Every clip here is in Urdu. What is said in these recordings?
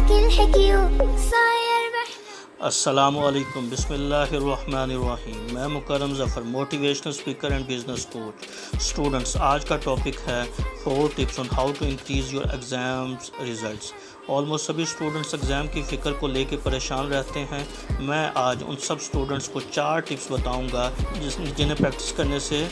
كل حكيو صاير السلام علیکم، بسم اللہ الرحمن الرحیم۔ میں Mukarram Zafar, motivational speaker and business coach. Students, آج کا ٹاپک ہے 4 tips on how to increase your exams results. Almost سبھی اسٹوڈنٹس ایگزام کی فکر کو لے کے پریشان رہتے ہیں۔ میں آج ان سب اسٹوڈنٹس کو 4 ٹپس بتاؤں گا جنہیں پریکٹس کرنے سے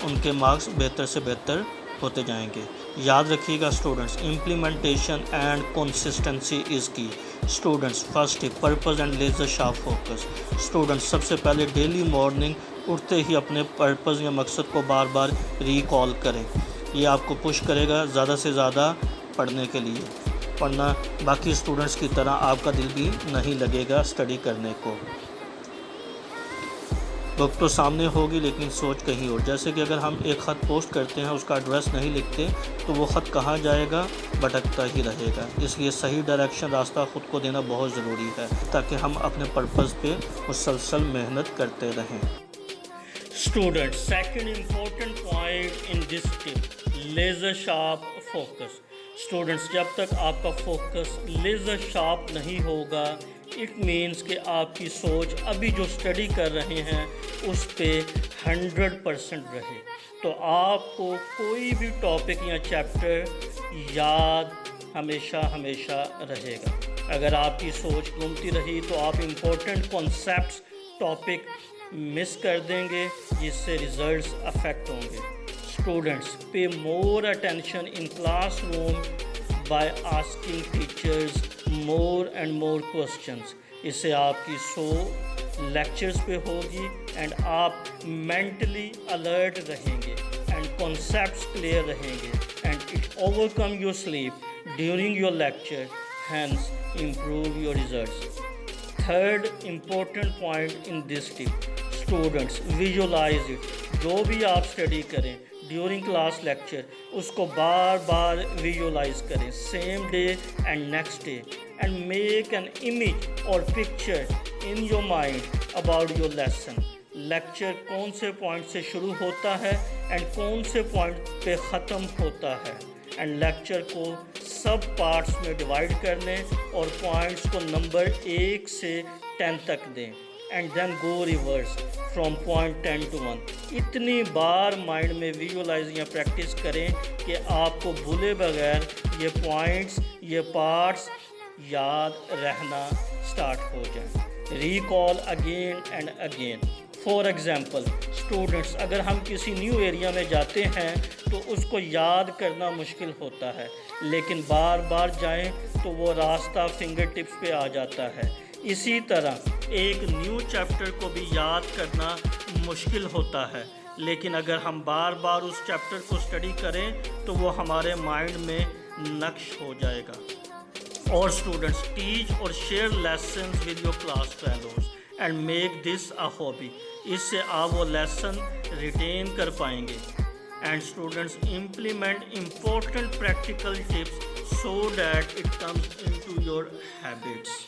ان کے مارکس بہتر سے بہتر ہوتے جائیں گے۔ یاد رکھیے گا students, implementation and consistency is کی۔ Students, first tip, purpose and laser sharp focus. Students, سب سے پہلے ڈیلی مارننگ اٹھتے ہی اپنے پرپز یا مقصد کو بار بار ریکال کریں۔ یہ آپ کو پش کرے گا زیادہ سے زیادہ پڑھنے کے لیے، ورنہ باقی اسٹوڈنٹس کی طرح آپ کا دل بھی نہیں لگے گا اسٹڈی کرنے کو۔ بک تو سامنے ہوگی لیکن سوچ کہیں اور۔ جیسے کہ اگر ہم ایک خط پوسٹ کرتے ہیں، اس کا ایڈریس نہیں لکھتے تو وہ خط کہاں جائے گا؟ بھٹکتا ہی رہے گا۔ اس لیے صحیح ڈائریکشن، راستہ خود کو دینا بہت ضروری ہے تاکہ ہم اپنے پرپز پہ مسلسل محنت کرتے رہیں۔ Student, second important point in this tip, laser sharp focus. Students, جب تک آپ کا فوکس لیزر شارپ نہیں ہوگا، اٹ مینس کہ آپ کی سوچ ابھی جو اسٹڈی کر رہے ہیں اس پہ 100% رہے، تو آپ کو کوئی بھی ٹاپک یا چیپٹر یاد ہمیشہ رہے گا۔ اگر آپ کی سوچ گھومتی رہی تو آپ امپورٹنٹ کانسیپٹس، ٹاپک مس کر دیں گے، جس سے ریزلٹس افیکٹ ہوں گے۔ Students, pay more attention in classroom by asking teachers more and more questions. اس سے آپ کی لیکچرز پہ ہوگی اینڈ آپ مینٹلی الرٹ رہیں گے اینڈ کانسیپٹس کلیئر رہیں گے and it over come your sleep during your lecture, hence improve your results. Third important point in this tip, students, visualise it. جو بھی آپ اسٹڈی کریں ڈیورنگ کلاس لیکچر، اس کو بار بار ویژولائز کریں، same day and next day, and make an image اور picture in your mind about your lesson. Lecture کون سے پوائنٹ سے شروع ہوتا ہے اینڈ کون سے پوائنٹ پہ ختم ہوتا ہے، اینڈ لیکچر کو سب پارٹس میں ڈیوائڈ کر لیں اور پوائنٹس کو نمبر 1 سے 10 تک دیں، and then go reverse from point 10 to 1۔ اتنی بار مائنڈ میں ویژولائز یا پریکٹس کریں کہ آپ کو بھولے بغیر یہ پوائنٹس، یہ پارٹس یاد رہنا سٹارٹ ہو جائیں۔ Recall again and again. For example, students, اگر ہم کسی نیو ایریا میں جاتے ہیں تو اس کو یاد کرنا مشکل ہوتا ہے، لیکن بار بار جائیں تو وہ راستہ فنگر ٹپس پہ آ جاتا ہے۔ اسی طرح ایک نیو چیپٹر کو بھی یاد کرنا مشکل ہوتا ہے، لیکن اگر ہم بار بار اس چیپٹر کو اسٹڈی کریں تو وہ ہمارے مائنڈ میں نقش ہو جائے گا۔ اور اسٹوڈنٹس، ٹیچ اور share lessons with your class fellows and make this a hobby. اس سے آپ وہ لیسن ریٹین کر پائیں گے۔ And students, implement important practical tips so that it comes into your habits.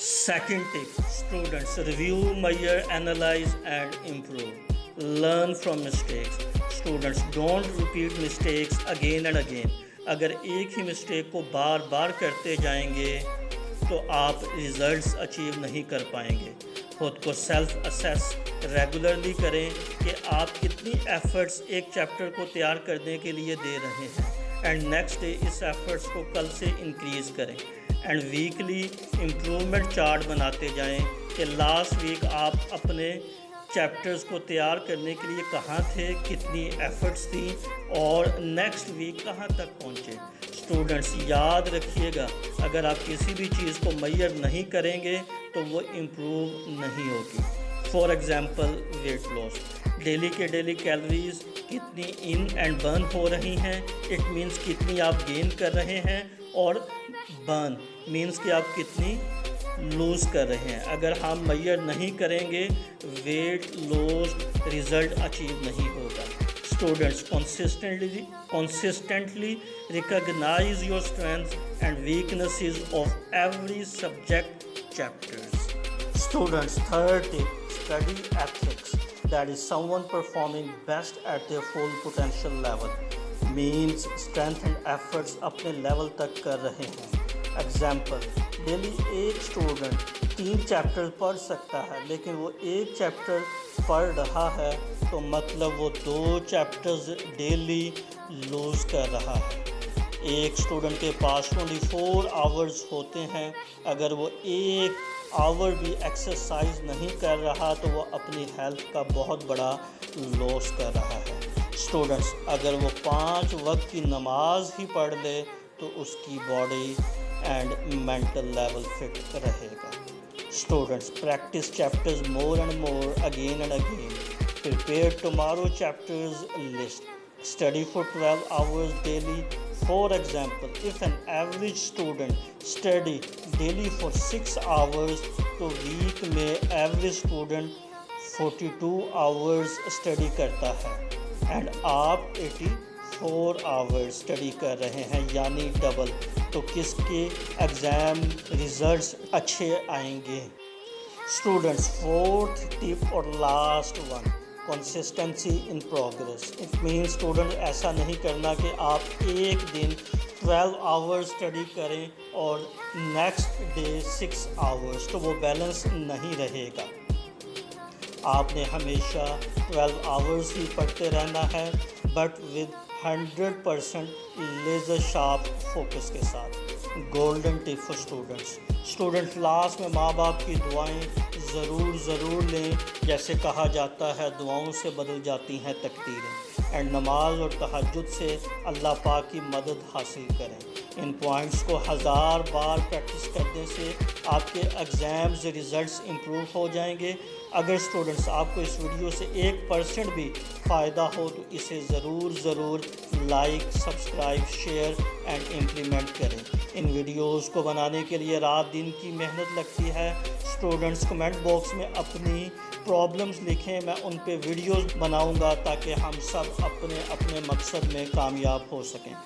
Second tip, students, review, measure, analyze and improve. Learn from mistakes. Students, don't repeat mistakes again and again. اگر ایک ہی مسٹیک کو بار بار کرتے جائیں گے تو آپ ریزلٹس اچیو نہیں کر پائیں گے۔ خود کو سیلف اسیس ریگولرلی کریں کہ آپ کتنی ایفرٹس ایک چیپٹر کو تیار کرنے کے لیے دے رہے ہیں، اینڈ نیکسٹ ڈے اس ایفرٹس کو کل سے انکریز کریں، اینڈ ویکلی امپرومنٹ چارٹ بناتے جائیں کہ لاسٹ ویک آپ اپنے چیپٹرز کو تیار کرنے کے لیے کہاں تھے، کتنی ایفرٹس تھیں، اور نیکسٹ ویک کہاں تک پہنچے۔ اسٹوڈنٹس، یاد رکھیے گا، اگر آپ کسی بھی چیز کو میئر نہیں کریں گے تو وہ امپروو نہیں ہوگی۔ For example, weight loss, daily کے ڈیلی کیلوریز کتنی ان اینڈ برن ہو رہی ہیں، اٹ مینس کتنی آپ گین کر رہے ہیں، اور برن مینس کہ آپ کتنی لوز کر رہے ہیں۔ اگر ہم میئر نہیں کریں گے، ویٹ لوز ریزلٹ اچیو نہیں ہوگا۔ Students, consistently recognize your strengths and weaknesses of every subject chapters. Students, third tip, study ethics. That is someone performing best at their full potential level. means strength and efforts اپنے لیول تک کر رہے ہیں، ایگزامپل، ڈیلی ایک اسٹوڈنٹ 3 چیپٹر پڑھ سکتا ہے، لیکن وہ ایک چیپٹر پڑھ رہا ہے تو مطلب وہ 2 چیپٹرز ڈیلی لوز کر رہا ہے۔ ایک اسٹوڈنٹ کے پاس 24 آورز ہوتے ہیں، اگر وہ 1 آور بھی ایکسرسائز نہیں کر رہا تو وہ اپنی ہیلتھ کا بہت بڑا لاس کر رہا ہے۔ اسٹوڈنٹس اگر وہ 5 وقت کی نماز ہی پڑھ لے تو اس کی body and mental level fit رہے گا۔ Students practice chapters more and more again and again, prepare tomorrow chapters list, study for 12 hours daily. For example, if an average student study daily for 6 hours تو ویک میں ایوریج اسٹوڈنٹ 42 hours اسٹڈی کرتا ہے، اینڈ آپ 84 hours اسٹڈی کر رہے ہیں، یعنی ڈبل، تو کس کے ایگزام ریزلٹس اچھے آئیں گے؟ اسٹوڈنٹس 4th ٹپ اور last one, consistency in progress. It means student ایسا نہیں کرنا کہ آپ ایک دن 12 hours اسٹڈی کریں اور نیکسٹ ڈے 6 hours، تو وہ بیلنس نہیں رہے گا۔ آپ نے ہمیشہ 12 hours ہی پڑھتے رہنا ہے، but with 100% laser sharp focus کے ساتھ۔ Golden tip for students, student last میں ماں باپ کی دعائیں ضرور لیں، جیسے کہا جاتا ہے دعاؤں سے بدل جاتی ہیں تقدیریں، اینڈ نماز اور تہجد سے اللہ پاک کی مدد حاصل کریں۔ ان پوائنٹس کو 1000 بار پریکٹس کرنے سے آپ کے ایگزامز ریزلٹس امپروو ہو جائیں گے۔ اگر اسٹوڈنٹس آپ کو اس ویڈیو سے 1% بھی فائدہ ہو تو اسے ضرور like, subscribe, share and implement کریں۔ ان ویڈیوز کو بنانے کے لیے رات دن کی محنت لگتی ہے۔ اسٹوڈنٹس کمنٹ باکس میں اپنی پرابلمز لکھیں، میں ان پہ ویڈیوز بناؤں گا تاکہ ہم سب اپنے مقصد میں کامیاب ہو سکیں۔